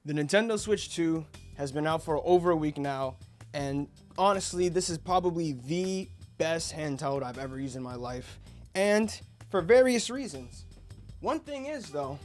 The Nintendo Switch 2 has been out for over a week now, and honestly, this is probably the best handheld I've ever used in my life, and for various reasons. One thing is though,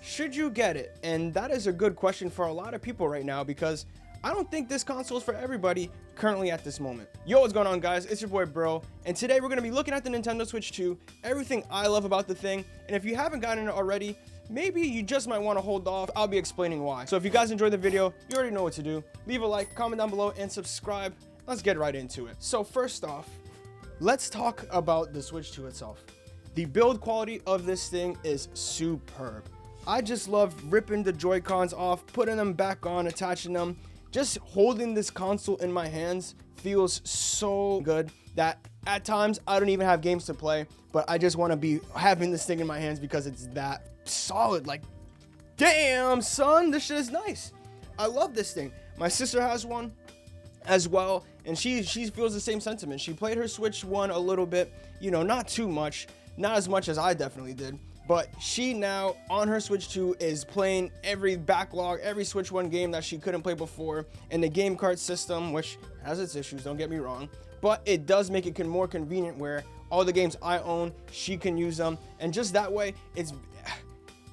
should you get it? And that is a good question for a lot of people right now, because I don't think this console is for everybody currently at this moment. Yo, what's going on, guys? It's your boy Bro, and today we're going to be looking at the Nintendo Switch 2, everything I love about the thing, and if you haven't gotten it already, maybe you just might want to hold off. I'll be explaining why. So if you guys enjoyed the video, you already know what to do. Leave a like, comment down below, and subscribe. Let's get right into it. So first off, let's talk about the Switch 2 itself. The build quality of this thing is superb. I just love ripping the Joy-Cons off, putting them back on, attaching them. Just holding this console in my hands feels so good that at times I don't even have games to play, but I just want to be having this thing in my hands because it's that solid. Like, damn, son, this shit is nice. I love this thing. My sister has one as well, and she feels the same sentiment. She played her Switch 1 a little bit, you know, not too much, not as much as I definitely did. But she now, on her Switch 2, is playing every backlog, every Switch 1 game that she couldn't play before. And the game cart system, which has its issues, don't get me wrong, but it does make it more convenient where all the games I own, she can use them. And just that way,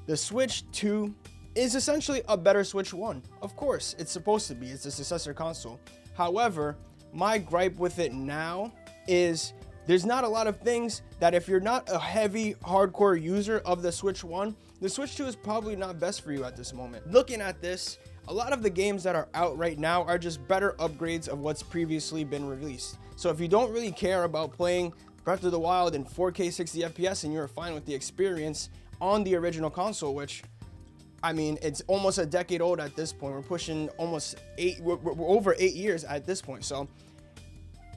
the Switch 2 is essentially a better Switch 1. Of course, it's supposed to be. It's a successor console. However, my gripe with it now is there's not a lot of things that if you're not a heavy, hardcore user of the Switch 1, the Switch 2 is probably not best for you at this moment. Looking at this, a lot of the games that are out right now are just better upgrades of what's previously been released. So if you don't really care about playing Breath of the Wild in 4K 60 FPS and you're fine with the experience on the original console, which, I mean, it's almost a decade old at this point. We're pushing almost we're over 8 years at this point. So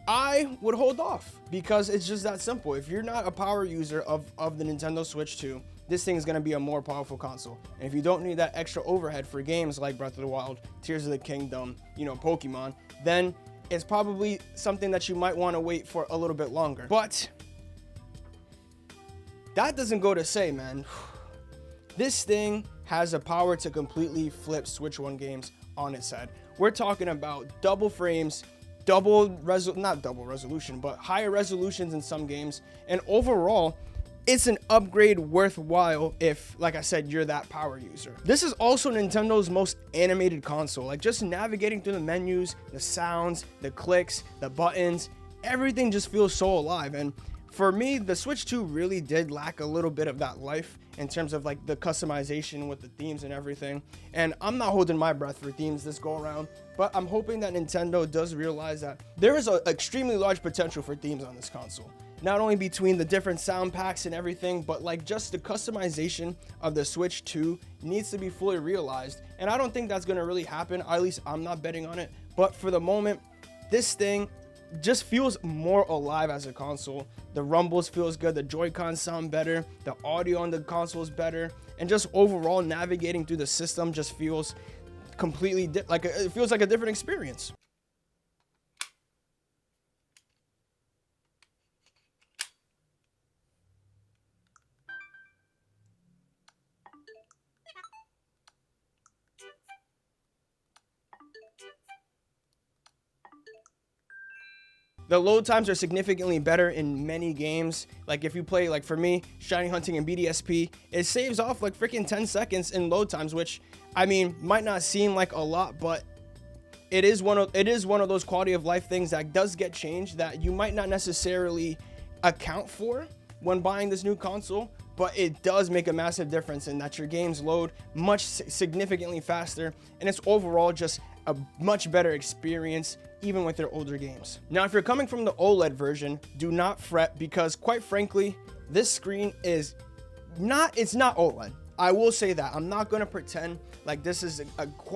I would hold off because it's just that simple. If you're not a power user of the Nintendo Switch 2, this thing is going to be a more powerful console. And if you don't need that extra overhead for games like Breath of the Wild, Tears of the Kingdom, you know, Pokemon, then it's probably something that you might want to wait for a little bit longer. But that doesn't go to say, man, this thing has the power to completely flip Switch 1 games on its head. We're talking about double frames, not double resolution, but higher resolutions in some games. And overall, it's an upgrade worthwhile if, like I said, you're that power user. This is also Nintendo's most animated console. Like, just navigating through the menus, the sounds, the clicks, the buttons, everything just feels so alive. And for me, the Switch 2 really did lack a little bit of that life in terms of like the customization with the themes and everything. And I'm not holding my breath for themes this go around, but I'm hoping that Nintendo does realize that there is an extremely large potential for themes on this console. Not only between the different sound packs and everything, but like just the customization of the Switch 2 needs to be fully realized. And I don't think that's gonna really happen. At least I'm not betting on it. But for the moment, this thing just feels more alive as a console. The rumbles feels good, the Joy-Cons sound better, the audio on the console is better, and just overall navigating through the system just feels completely it feels like a different experience. The load times are significantly better in many games. Like if you play, like for me, Shiny Hunting and BDSP, it saves off like freaking 10 seconds in load times, which, I mean, might not seem like a lot, but it is one of those quality of life things that does get changed that you might not necessarily account for when buying this new console, but it does make a massive difference in that your games load much significantly faster, and it's overall just a much better experience even with their older games. Now, if you're coming from the OLED version, do not fret, because quite frankly, this screen is not OLED. I will say that. I'm not going to pretend like this is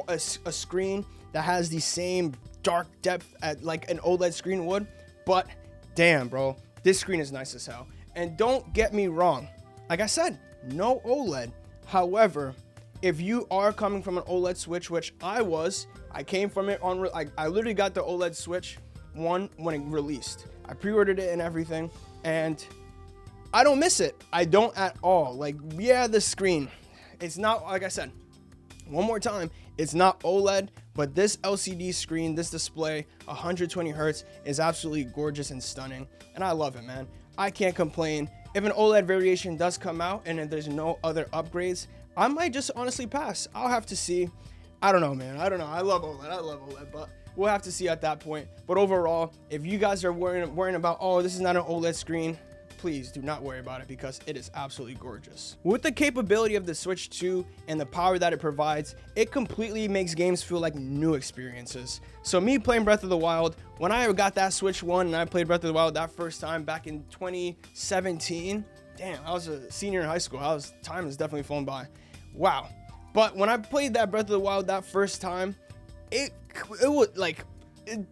a screen that has the same dark depth like an OLED screen would, but damn, bro, this screen is nice as hell. And don't get me wrong, like I said, no OLED. However, if you are coming from an OLED Switch, which I came from it on, I literally got the OLED Switch 1 when it released. I pre-ordered it and everything, and I don't miss it. I don't at all. Like, yeah, the screen, it's not, like I said, one more time, It's not OLED, but this LCD screen, this display, 120 hertz, is absolutely gorgeous and stunning. And I love it, man. I can't complain. If an OLED variation does come out and if there's no other upgrades, I might just honestly pass. I'll have to see. I don't know, man. I don't know. I love OLED, but we'll have to see at that point. But overall, if you guys are worrying about, oh, this is not an OLED screen, please do not worry about it because it is absolutely gorgeous. With the capability of the Switch 2 and the power that it provides, it completely makes games feel like new experiences. So me playing Breath of the Wild, when I got that Switch 1 and I played Breath of the Wild that first time back in 2017, damn, I was a senior in high school. Time has definitely flown by. Wow. But when I played that Breath of the Wild that first time, it was like,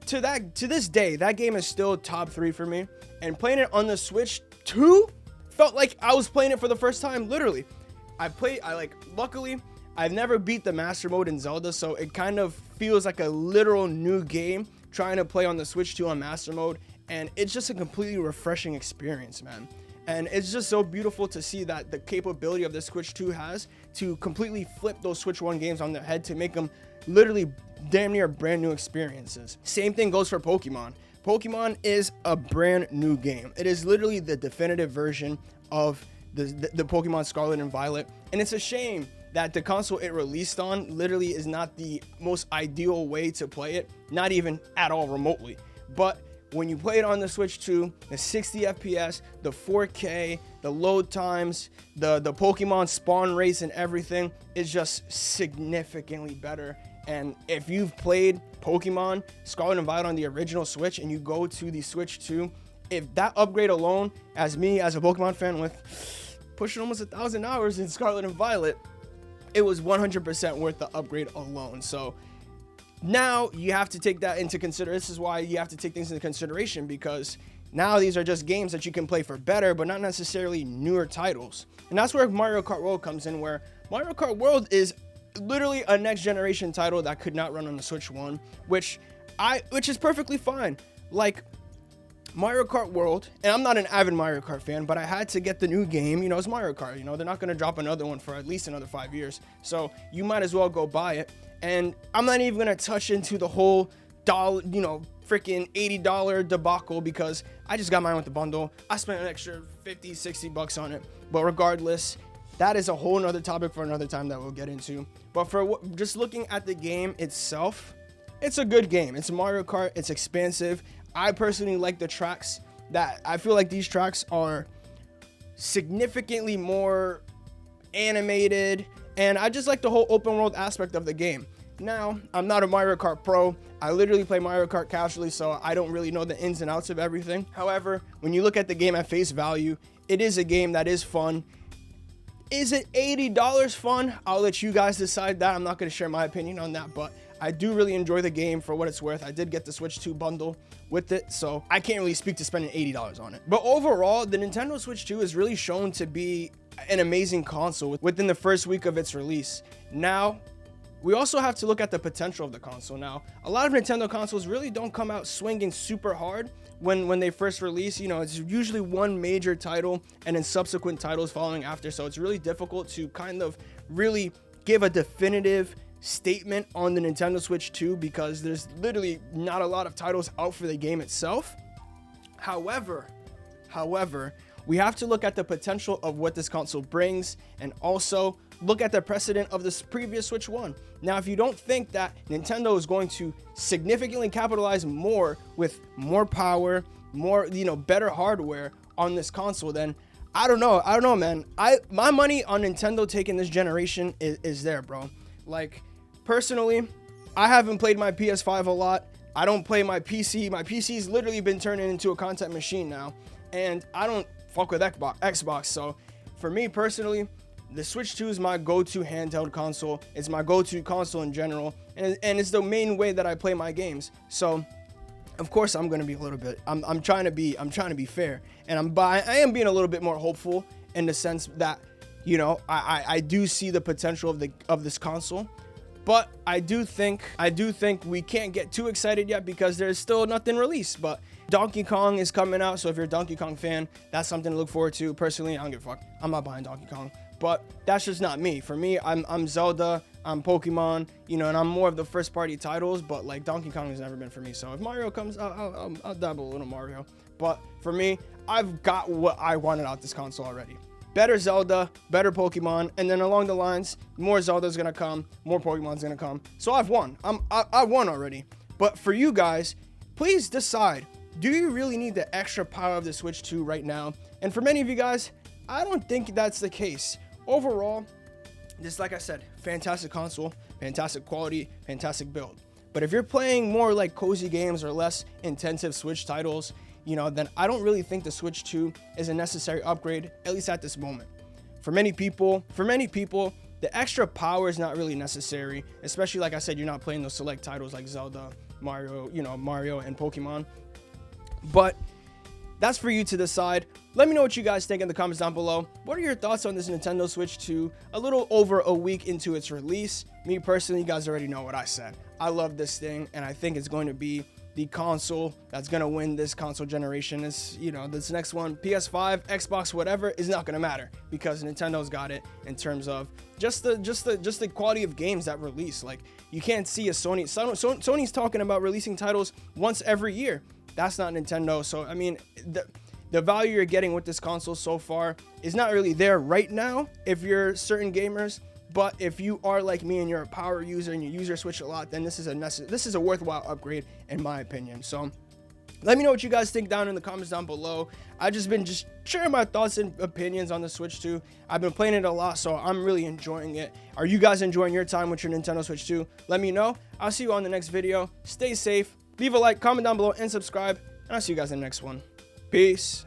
to this day, that game is still top 3 for me. And playing it on the Switch 2 felt like I was playing it for the first time, literally. Luckily, I've never beat the Master Mode in Zelda, so it kind of feels like a literal new game trying to play on the Switch 2 on Master Mode, and it's just a completely refreshing experience, man. And it's just so beautiful to see that the capability of the Switch 2 has to completely flip those Switch 1 games on their head to make them literally damn near brand new experiences. Same thing goes for Pokemon. Pokemon is a brand new game. It is literally the definitive version of the Pokemon Scarlet and Violet. And it's a shame that the console it released on literally is not the most ideal way to play it, not even at all remotely. But when you play it on the Switch 2, the 60 FPS, the 4K, the load times, the Pokemon spawn rates and everything is just significantly better. And if you've played Pokemon Scarlet and Violet on the original Switch and you go to the Switch 2, if that upgrade alone, as a Pokemon fan with pushing almost 1,000 hours in Scarlet and Violet, it was 100% worth the upgrade alone. So now you have to take that into consideration. This is why you have to take things into consideration, because now these are just games that you can play for better, but not necessarily newer titles. And that's where Mario Kart World comes in, where Mario Kart World is literally a next generation title that could not run on the Switch 1, which is perfectly fine. Like Mario Kart World, and I'm not an avid Mario Kart fan, but I had to get the new game. It's Mario Kart. They're not going to drop another one for at least another 5 years, so you might as well go buy it. And I'm not even going to touch into the whole freaking $80 debacle, because I just got mine with the bundle. I spent an extra $50-$60 on it, but regardless, that is a whole nother topic for another time that we'll get into. But for just looking at the game itself, it's a good game. It's Mario Kart. It's expansive. I personally like the tracks. That I feel like these tracks are significantly more animated, and I just like the whole open world aspect of the game. Now, I'm not a Mario Kart pro. I literally play Mario Kart casually, so I don't really know the ins and outs of everything. However, when you look at the game at face value, it is a game that is fun. Is it $80 fun? I'll let you guys decide that. I'm not going to share my opinion on that, but I do really enjoy the game for what it's worth. I did get the Switch 2 bundle with it, so I can't really speak to spending $80 on it. But overall, the Nintendo Switch 2 is really shown to be an amazing console within the first week of its release. Now, we also have to look at the potential of the console. Now, a lot of Nintendo consoles really don't come out swinging super hard when they first release. It's usually one major title and then subsequent titles following after. So it's really difficult to kind of really give a definitive statement on the Nintendo Switch 2 because there's literally not a lot of titles out for the game itself. However, we have to look at the potential of what this console brings and also look at the precedent of this previous Switch 1. Now, if you don't think that Nintendo is going to significantly capitalize more with more power, more, better hardware on this console, then I don't know, man. My money on Nintendo taking this generation is there, bro. Like, personally, I haven't played my PS5 a lot. I don't play my PC. My PC's literally been turning into a content machine now, and I don't fuck with Xbox. So for me personally, the Switch 2 is my go-to handheld console. It's my go-to console in general, and it's the main way that I play my games. So, of course, I'm gonna be a little bit. I'm trying to be fair, and I am being a little bit more hopeful in the sense that, I do see the potential of this console, but I do think we can't get too excited yet because there's still nothing released. But Donkey Kong is coming out, so if you're a Donkey Kong fan, that's something to look forward to. Personally, I don't give a fuck. I'm not buying Donkey Kong. But that's just not me. For me, I'm Zelda. I'm Pokemon, you know, and I'm more of the first party titles, but like Donkey Kong has never been for me. So if Mario comes, I'll dabble a little Mario. But for me, I've got what I wanted out this console already. Better Zelda, better Pokemon, and then along the lines, more Zelda's gonna come, more Pokemon's gonna come. So I've won. I won already. But for you guys, please decide, do you really need the extra power of the Switch 2 right now? And for many of you guys, I don't think that's the case. Overall, just like I said, fantastic console, fantastic quality, fantastic build. But if you're playing more like cozy games or less intensive Switch titles, you know, then I don't really think the Switch 2 is a necessary upgrade, at least at this moment. For many people, the extra power is not really necessary, especially like I said, you're not playing those select titles like Zelda, Mario, you know, Mario and Pokemon. But that's for you to decide. Let me know what you guys think in the comments down below. What are your thoughts on this Nintendo Switch 2 a little over a week into its release? Me personally, you guys already know what I said. I love this thing, and I think it's going to be the console that's going to win this console generation. Is, you know, this next one, PS5, Xbox, whatever, is not going to matter because Nintendo's got it in terms of just the quality of games that release. Like, you can't see a Sony's talking about releasing titles once every year. That's not Nintendo. So I mean, the value you're getting with this console so far is not really there right now if you're certain gamers. But if you are like me and you're a power user and you use your Switch a lot, then this is a worthwhile upgrade in my opinion. So let me know what you guys think down in the comments down below. I've just been sharing my thoughts and opinions on the Switch 2. I've been playing it a lot, so I'm really enjoying it. Are you guys enjoying your time with your Nintendo Switch 2? Let me know. I'll see you on the next video. Stay safe. Leave a like, comment down below, and subscribe. And I'll see you guys in the next one. Peace.